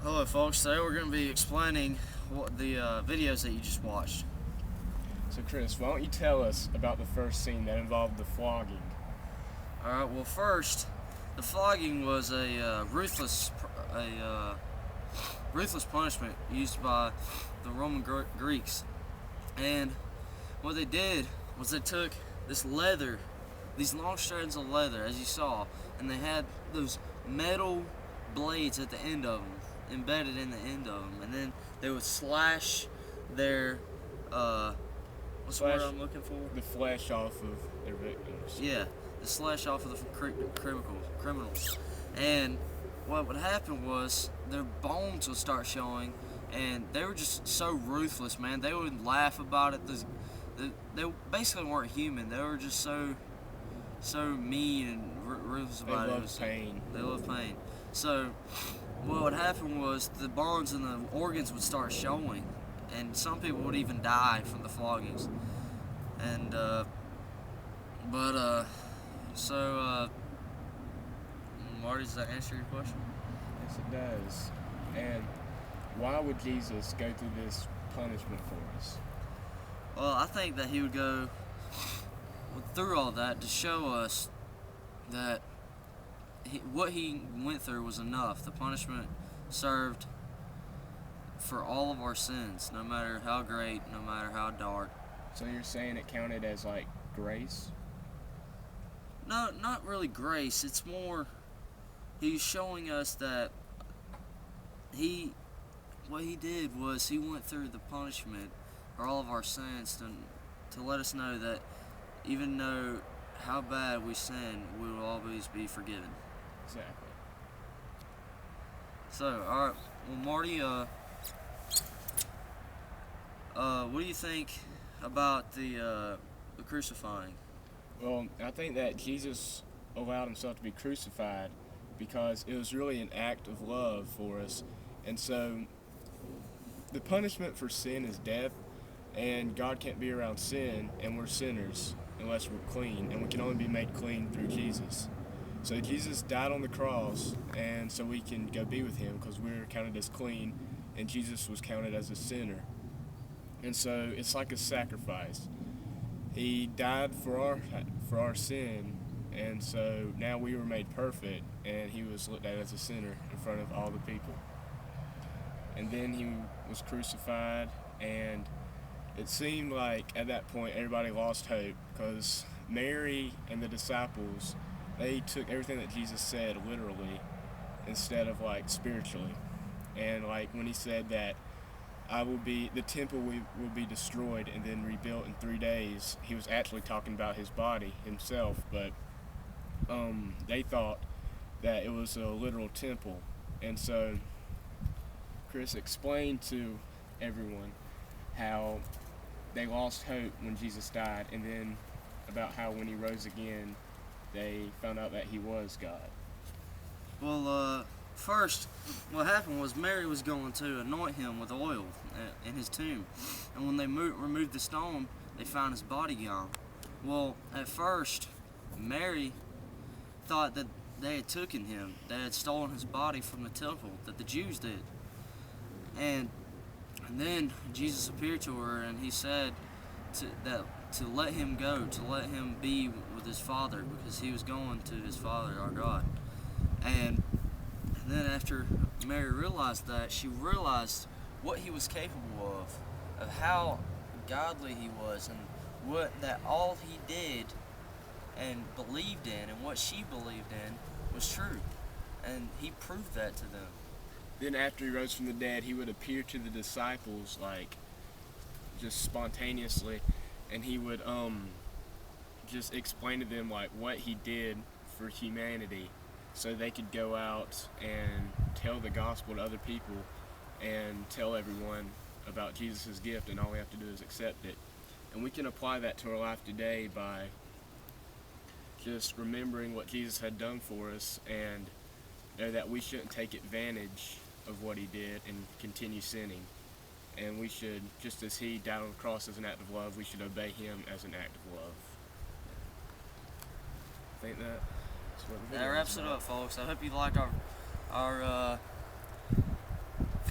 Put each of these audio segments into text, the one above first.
Hello folks, today we're going to be explaining what the videos that you just watched. So Chris, why don't you tell us about the first scene that involved the flogging? Alright, well first, the flogging was a ruthless punishment used by the Roman Greeks. And what they did was they took this leather, these long strands of leather, as you saw, and they had those metal blades at the end of them, embedded in the end of them, and then they would slash their what's the word I'm looking for? The flesh off of their victims. Yeah, the slash off of the criminals. And what would happen was their bones would start showing, and they were just so ruthless, man. They would laugh about it. They basically weren't human. They were just so mean and ruthless about it. They loved pain. They loved pain. So what would happen was the bones and the organs would start showing, and some people would even die from the floggings. And Marty, does that answer your question? Yes, it does. And why would Jesus go through this punishment for us? Well, I think that he would go through all that to show us that what he went through was enough. The punishment served for all of our sins, no matter how great, no matter how dark. So you're saying it counted as like grace? No, not really grace. It's more he's showing us that what he did was he went through the punishment for all of our sins to let us know that even though how bad we sin, we will always be forgiven. Exactly. So, alright, well Marty, what do you think about the crucifying? Well, I think that Jesus allowed himself to be crucified because it was really an act of love for us. And so the punishment for sin is death, and God can't be around sin, and we're sinners unless we're clean, and we can only be made clean through Jesus. So Jesus died on the cross, and so we can go be with him because we're counted as clean, and Jesus was counted as a sinner. And so it's like a sacrifice. He died for our sin, and so now we were made perfect, and he was looked at as a sinner in front of all the people. And then he was crucified, and it seemed like at that point everybody lost hope because Mary and the disciples, they took everything that Jesus said literally instead of like spiritually. And like when he said that the temple will be destroyed and then rebuilt in 3 days, he was actually talking about his body himself, but they thought that it was a literal temple. And so Chris explained to everyone how they lost hope when Jesus died, and then about how when he rose again they found out that he was God. Well, first, what happened was Mary was going to anoint him with oil in his tomb, and when they removed the stone, they found his body gone. Well, at first, Mary thought that they had taken him, they had stolen his body from the temple, that the Jews did. And then Jesus appeared to her, and he said to let him go, to let him be with his Father, because he was going to his Father, our God. And then after Mary realized that, she realized what he was capable of how godly he was, and that all he did and believed in and what she believed in was true. And he proved that to them. Then after he rose from the dead, he would appear to the disciples like just spontaneously, and he would just explain to them like what he did for humanity so they could go out and tell the gospel to other people and tell everyone about Jesus' gift, and all we have to do is accept it. And we can apply that to our life today by just remembering what Jesus had done for us, and know that we shouldn't take advantage of what he did and continue sinning. And we should, just as he died on the cross as an act of love, we should obey him as an act of love. I think that's what the video That wraps is it about. up, folks. I hope you liked our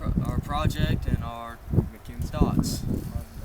our project and our McKinsey. dots. Project.